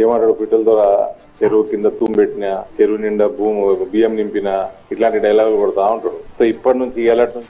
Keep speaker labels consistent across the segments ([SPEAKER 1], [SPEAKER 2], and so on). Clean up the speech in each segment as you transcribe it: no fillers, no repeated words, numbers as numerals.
[SPEAKER 1] ఏమంటాడు పిట్టల ద్వారా చెరువు కింద పెట్టిన చెరువు నిండా బియ్యం నింపిన ఇట్లాంటి డైలాగులు కొడతా ఉంటాడు. సో ఇప్పటి నుంచి ఎలాంటి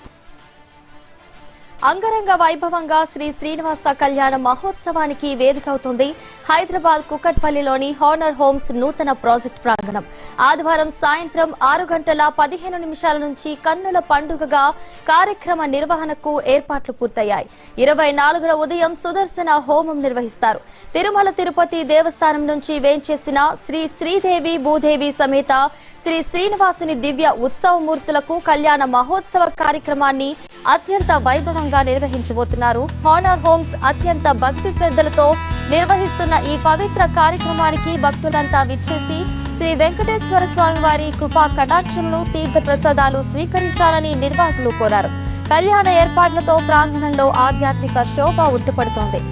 [SPEAKER 2] అంగరంగ వైభవంగా శ్రీ శ్రీనివాస కళ్యాణ మహోత్సవానికి వేదిక అవుతుంది హైదరాబాద్ కుకట్పల్లిలోని హానర్ హోమ్స్ నూతన ప్రాజెక్ట్ ప్రాంగణం. ఆదివారం సాయంత్రం 6:15 నుంచి కన్నుల పండుగగా కార్యక్రమ నిర్వహణకు ఏర్పాట్లు పూర్తయ్యాయి. 24న ఉదయం సుదర్శన హోమం నిర్వహిస్తారు. తిరుమల తిరుపతి దేవస్థానం నుంచి వేంచేసిన శ్రీ శ్రీదేవి భూదేవి సమేత శ్రీ శ్రీనివాసుని దివ్య ఉత్సవమూర్తులకు కళ్యాణ మహోత్సవ కార్యక్రమాన్ని అత్యంత వైభవంగా నిర్వహించబోతున్నారు. హానర్ హోమ్స్ అత్యంత భక్తి శ్రద్ధలతో నిర్వహిస్తున్న ఈ పవిత్ర కార్యక్రమానికి భక్తులంతా విచ్చేసి శ్రీ వెంకటేశ్వర స్వామి వారి కృపా కటాక్షములు తీర్థ ప్రసాదాలు స్వీకరించాలని నిర్వాహకులు కోరారు. కళ్యాణ ఏర్పాట్లతో ప్రాంగణంలో ఆధ్యాత్మిక శోభ ఉట్టిపడుతోంది.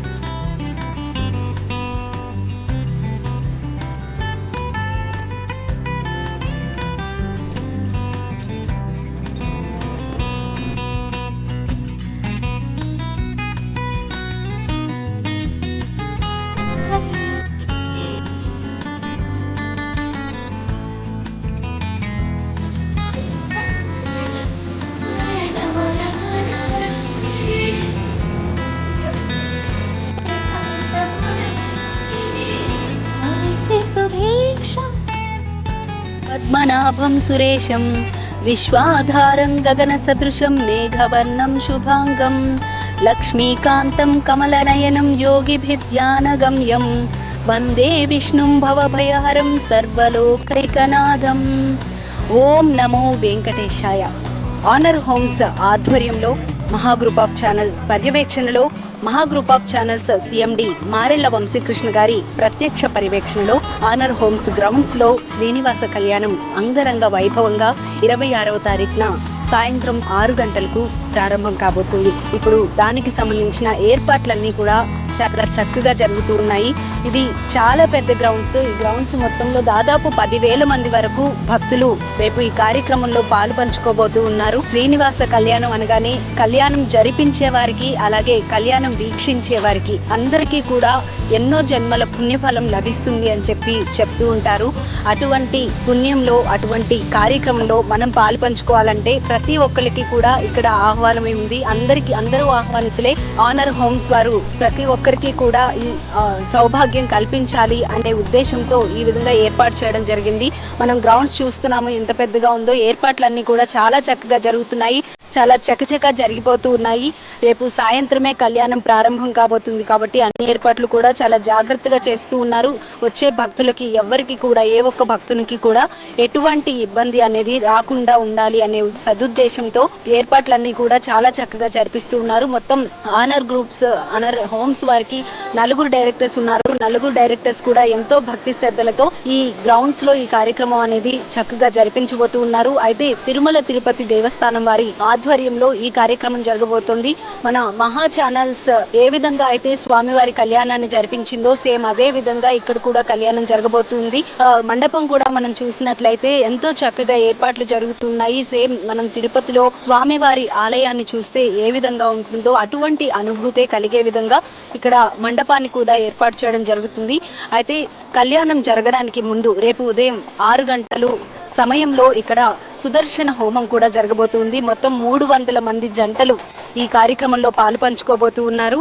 [SPEAKER 3] పద్మనాభం సురేశం విశ్వాధారం గగన సదృశం మేఘవర్ణం శుభాంగం లక్ష్మీకాంతం కమలనయనం యోగిభిర్ధ్యానగమ్యం వందే విష్ణుం భవభయహరం సర్వలోకైకనాథం. ఓం నమో వెంకటేశాయ. ఆనర్ హోమ్స్ ఆధ్వర్యంలో మహాగ్రూప్ ఆఫ్ ఛానల్స్ పర్యవేక్షణలో Maha group of channels CMD Marella Vamsikrishna గారి ప్రత్యక్ష పర్యవేక్షణలో ఆనర్ హోమ్స్ గ్రౌండ్స్ లో శ్రీనివాస కళ్యాణం అంగరంగ వైభవంగా 26వ తారీఖున సాయంత్రం 6 గంటలకు ప్రారంభం కాబోతుంది. ఇప్పుడు దానికి సంబంధించిన ఏర్పాట్లన్నీ కూడా చాలా చక్కగా జరుగుతూ ఉన్నాయి. ఇది చాలా పెద్ద గ్రౌండ్స్. ఈ గ్రౌండ్స్ మొత్తంలో దాదాపు 10,000 మంది వరకు భక్తులు రేపు ఈ కార్యక్రమంలో పాలు పంచుకోబోతూ ఉన్నారు. శ్రీనివాస కళ్యాణం అనగానే కళ్యాణం జరిపించే వారికి అలాగే కళ్యాణం వీక్షించే వారికి అందరికీ కూడా ఎన్నో జన్మల పుణ్యఫలం లభిస్తుంది అని చెప్తూ ఉంటారు. అటువంటి పుణ్యంలో అటువంటి కార్యక్రమంలో మనం పాలు పంచుకోవాలంటే ప్రతి ఒక్కరికి కూడా ఇక్కడ ఆహ్వానమే ఉంది. అందరూ ఆహ్వానితులే. ఆనర్ హోమ్స్ వారు ప్రతి ఒక్కరికి కూడా ఈ సౌభాగ్యం కల్పించాలి అనే ఉద్దేశంతో ఈ విధంగా ఏర్పాటు చేయడం జరిగింది. మనం గ్రౌండ్స్ చూస్తున్నాము ఎంత పెద్దగా ఉందో. ఏర్పాట్లన్నీ కూడా చాలా చక్కగా జరుగుతున్నాయి, చాలా చకచకా జరిగిపోతూ ఉన్నాయి. రేపు సాయంత్రమే కళ్యాణం ప్రారంభం కాబోతుంది కాబట్టి అన్ని ఏర్పాట్లు కూడా చాలా జాగ్రత్తగా చేస్తూ ఉన్నారు. వచ్చే భక్తులకి ఎవరికి కూడా ఏ ఒక్క భక్తునికి కూడా ఎటువంటి ఇబ్బంది అనేది రాకుండా ఉండాలి అనే సదుద్దేశంతో ఏర్పాట్లన్నీ కూడా చాలా చక్కగా జరిపిస్తూ ఉన్నారు. మొత్తం ఆనర్ హోమ్స్ వారికి 4 డైరెక్టర్స్ ఉన్నారు. 4 డైరెక్టర్స్ కూడా ఎంతో భక్తి శ్రద్ధలతో ఈ గ్రౌండ్స్ లో ఈ కార్యక్రమం అనేది చక్కగా జరిపించబోతూ ఉన్నారు. అయితే తిరుమల తిరుపతి దేవస్థానం వారి ఆధ్వర్యంలో ఈ కార్యక్రమం జరగబోతోంది. మన మహా ఛానల్స్ ఏ విధంగా అయితే స్వామివారి కళ్యాణాన్ని జరిపించిందో సేమ్ అదే విధంగా ఇక్కడ కూడా కళ్యాణం జరగబోతుంది. మండపం కూడా మనం చూసినట్లయితే ఎంతో చక్కగా ఏర్పాట్లు జరుగుతున్నాయి. సేమ్ మనం తిరుపతిలో స్వామివారి ఆలయాన్ని చూస్తే ఏ విధంగా ఉంటుందో అటువంటి అనుభూతే కలిగే విధంగా ఇక్కడ మండపాన్ని కూడా ఏర్పాటు చేయడం జరుగుతుంది. అయితే కళ్యాణం జరగడానికి ముందు రేపు ఉదయం 6 గంటలు సమయంలో ఇక్కడ సుదర్శన హోమం కూడా జరగబోతుంది. మొత్తం 300 మంది జంటలు ఈ కార్యక్రమంలో పాలు పంచుకోబోతూ ఉన్నారు.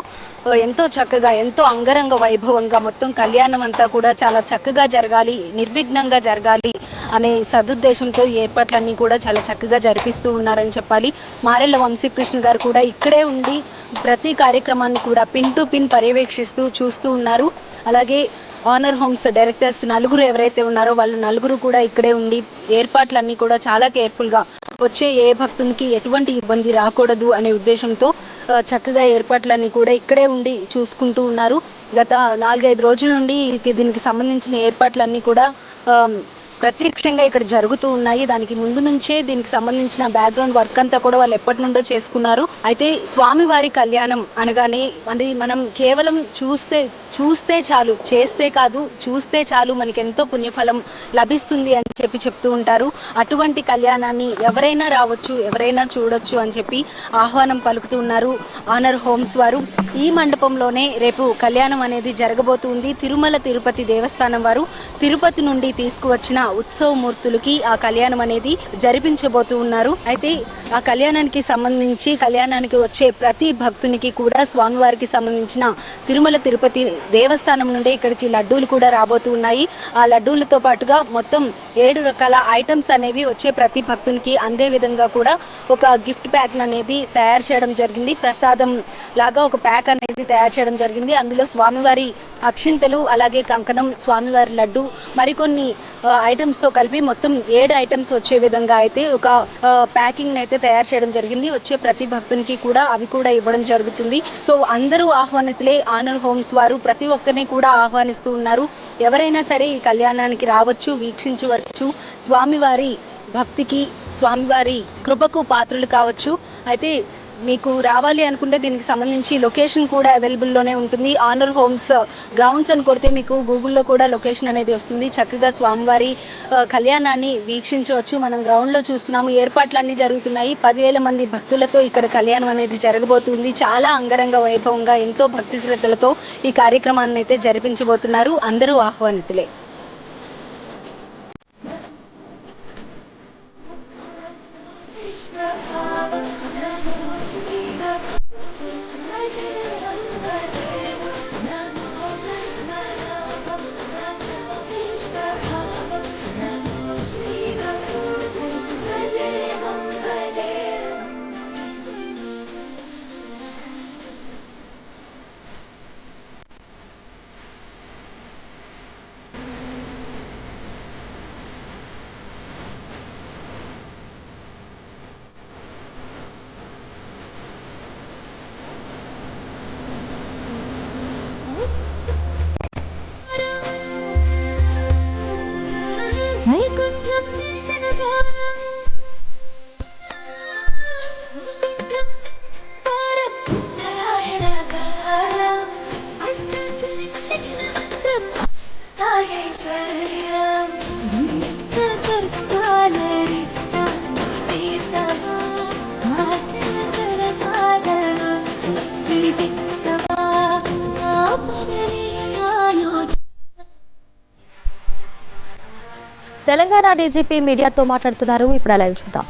[SPEAKER 3] ఎంతో చక్కగా ఎంతో అంగరంగ వైభవంగా మొత్తం కళ్యాణం అంతా కూడా చాలా చక్కగా జరగాలి, నిర్విఘ్నంగా జరగాలి అనే సదుద్దేశంతో ఏర్పాట్లన్నీ కూడా చాలా చక్కగా జరిపిస్తూ ఉన్నారని చెప్పాలి. మారెళ్ల వంశీకృష్ణ గారు కూడా ఇక్కడే ఉండి ప్రతి కార్యక్రమాన్ని కూడా పిన్ టు పిన్ పర్యవేక్షిస్తూ చూస్తూ ఉన్నారు. అలాగే ఆనర్ హోమ్స్ డైరెక్టర్స్ 4 ఎవరైతే ఉన్నారో వాళ్ళు 4 కూడా ఇక్కడే ఉండి ఏర్పాట్లన్నీ కూడా చాలా కేర్ఫుల్గా వచ్చే ఏ భక్తునికి ఎటువంటి ఇబ్బంది రాకూడదు అనే ఉద్దేశంతో చక్కగా ఏర్పాట్లన్నీ కూడా ఇక్కడే ఉండి చూసుకుంటూ ఉన్నారు. గత 4-5 రోజుల నుండి దీనికి సంబంధించిన ఏర్పాట్లన్నీ కూడా ప్రత్యక్షంగా ఇక్కడ జరుగుతూ ఉన్నాయి. దానికి ముందు నుంచే దీనికి సంబంధించిన బ్యాక్గ్రౌండ్ వర్క్ అంతా కూడా వాళ్ళు ఎప్పటి నుండో చేసుకున్నారు. అయితే స్వామివారి కళ్యాణం అనగానే అది మనం కేవలం చూస్తే చాలు, చేస్తే కాదు, చూస్తే చాలు మనకి ఎంతో పుణ్యఫలం లభిస్తుంది అని చెప్పి చెప్తూ ఉంటారు. అటువంటి కళ్యాణాన్ని ఎవరైనా రావచ్చు, ఎవరైనా చూడొచ్చు అని చెప్పి ఆహ్వానం పలుకుతూ ఉన్నారు ఆనర్ హోమ్స్ వారు. ఈ మండపంలోనే రేపు కళ్యాణం అనేది జరగబోతుంది. తిరుమల తిరుపతి దేవస్థానం వారు తిరుపతి నుండి తీసుకువచ్చిన ఉత్సవమూర్తులకి ఆ కళ్యాణం అనేది జరిపించబోతూ ఉన్నారు. అయితే ఆ కళ్యాణానికి సంబంధించి కళ్యాణానికి వచ్చే ప్రతి భక్తునికి కూడా స్వామివారికి సంబంధించిన తిరుమల తిరుపతి దేవస్థానం నుండి ఇక్కడికి లడ్డూలు కూడా రాబోతూ ఉన్నాయి. ఆ లడ్డూలతో పాటుగా మొత్తం 7 రకాల ఐటమ్స్ అనేవి వచ్చే ప్రతి భక్తునికి అందే విధంగా కూడా ఒక గిఫ్ట్ ప్యాక్ అనేది తయారు చేయడం జరిగింది. ప్రసాదం లాగా ఒక ప్యాక్ అనేది తయారు చేయడం జరిగింది. అందులో స్వామివారి అక్షింతలు, అలాగే కంకణం, స్వామివారి లడ్డు, మరికొన్ని ఐటమ్స్ తో కలిపి మొత్తం 7 ఐటమ్స్ వచ్చే విధంగా అయితే ఒక ప్యాకింగ్ అయితే తయారు చేయడం జరిగింది. వచ్చే ప్రతి భక్తునికి కూడా అవి కూడా ఇవ్వడం జరుగుతుంది. సో అందరూ ఆహ్వానితులే. ఆనర్ హోమ్స్ వారు ప్రతి ఒక్కరిని కూడా ఆహ్వానిస్తూ ఉన్నారు. ఎవరైనా సరే ఈ కళ్యాణానికి రావచ్చు, వీక్షించవచ్చు, స్వామివారి భక్తికి, స్వామివారి కృపకు పాత్రలు కావచ్చు. అయితే మీకు రావాలి అనుకుంటే దీనికి సంబంధించి లొకేషన్ కూడా అవైలబుల్లోనే ఉంటుంది. ఆనర్ హోమ్స్ గ్రౌండ్స్ అని కొడితే మీకు గూగుల్లో కూడా లొకేషన్ అనేది వస్తుంది. చక్కగా స్వామివారి కళ్యాణాన్ని వీక్షించవచ్చు. మనం గ్రౌండ్లో చూస్తున్నాము, ఏర్పాట్లు అన్నీ జరుగుతున్నాయి. 10,000 మంది భక్తులతో ఇక్కడ కళ్యాణం అనేది జరగబోతుంది. చాలా అంగరంగ వైభవంగా, ఎంతో భక్తి శ్రద్ధలతో ఈ కార్యక్రమాన్ని అయితే జరిపించబోతున్నారు. అందరూ ఆహ్వానితులే.
[SPEAKER 2] తెలంగాణ డీజీపీ మీడియాతో మాట్లాడుతున్నారు. ఇప్పుడు లైవ్ చూద్దాం.